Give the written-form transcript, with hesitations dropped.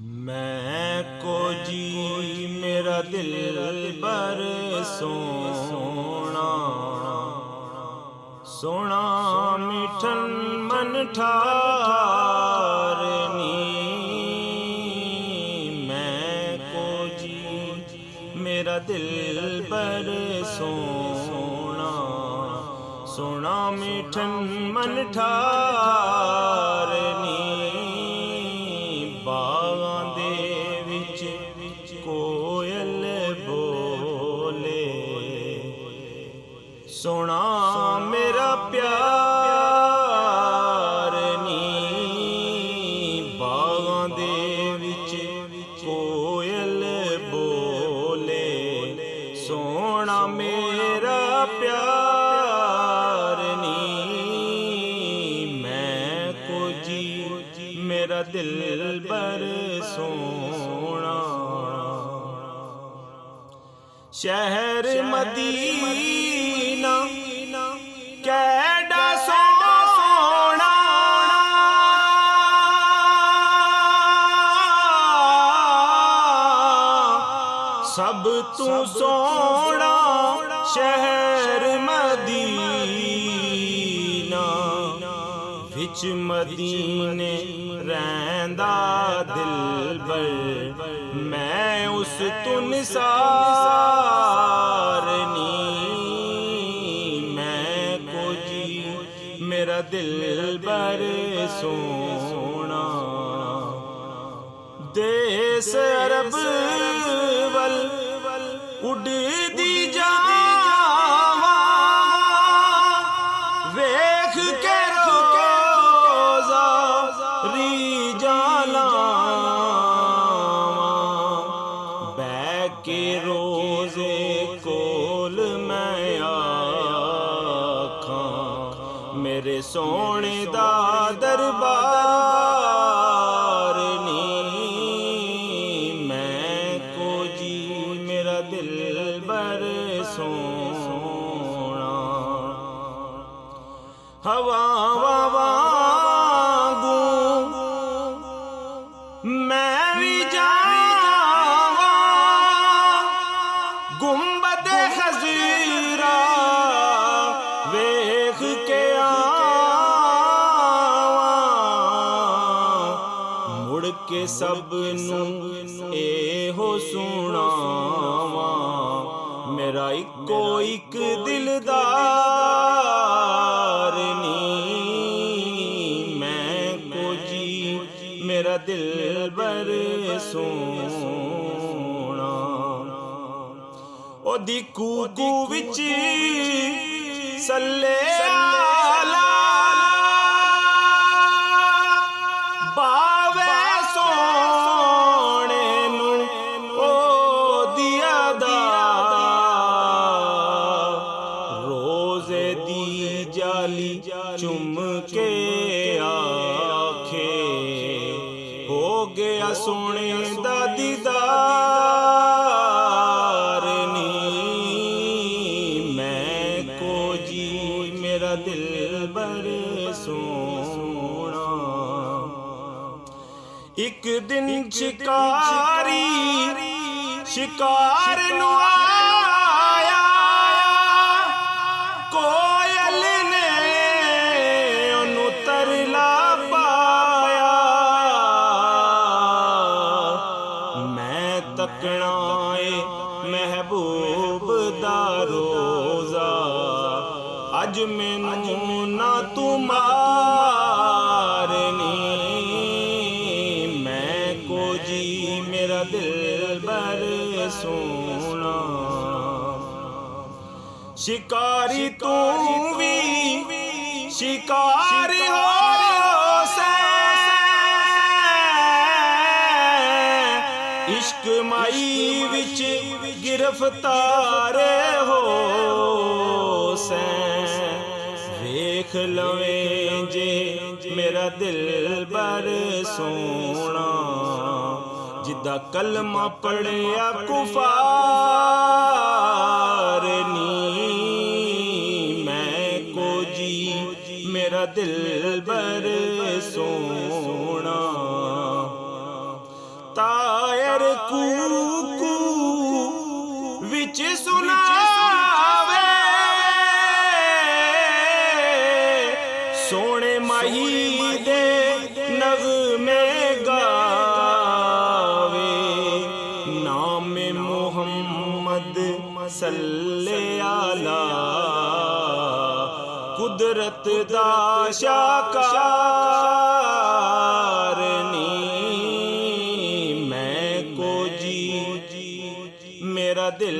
मैं को जी मेरा दिल बर सोना सोना मिठन मन ठारनी। मैं को जी मेरा दिल बर सोना सोना मिठन मन ठारनी। बागां दे विच कोयल बोले सोना मेरा प्यार नी। बागां दे विच कोयल बोले सोना मेरा प्यार नी। मैं को जी मेरा दिल बर सोना शहर मदीना कैडा सोना सब तू सोना शहर मदीना विच मदीने रैंदा दिलबर। मैं उस तू निसार नी। मैं को जी मेरा दिलबर सोना देस अरब वल उड़दी जावा वेख के रोज़ा रिजाला बैके रोज़े कोल मैं आखां मेरे सोने दा दरबार नी। मैं को जी मेरा दिल बर सोना हवा वांगू मैं भी जावा गुंबद खजीरा वेख के आवा मुड़ के सब नू एहो सुनावा मेरा इको इक दिलदार नी। मैं को जी मेरा दिल बर सोना ओदी कूकू विच सल्ले आला बावे सोने नू ओदी अदा रोज़े दी जाली चुम के आखे हो गया सोने दा दीदार नी। मैं को जी मेरा दिल बर सोना एक दिन शिकारी शिकार नू आया कोयल ने ओनू तरला पाया। मैं तकना ए महबूब दा रोज़ा अज मैनू ना तू मारनी। मैं को जी मेरा दिल बर सोना शिकारी तू भी शिकार हो से इश्क माई विच गिरफ्तार हो से वेख लवें जे मेरा दिल बर सोना जिदा कलमा पढ़िया कुफार नी। मैं को जी मेरा दिल बर सोना ਕੂ ਵਿੱਚ ਸੁਣਾਵੇ ਸੋਹਣੇ ਮਾਹੀ ਦੇ ਨਗਮੇ ਗਾਵੇ ਨਾਮੇ ਮੁਹੰਮਦ ਸੱਲੇ ਆਲਾ ਕੁਦਰਤ ਦਾ ਸ਼ਾਕਾਰ ਨੀ ਮੈਂ ਕੋ ਜੀ ਮੇਰਾ ਦਿਲ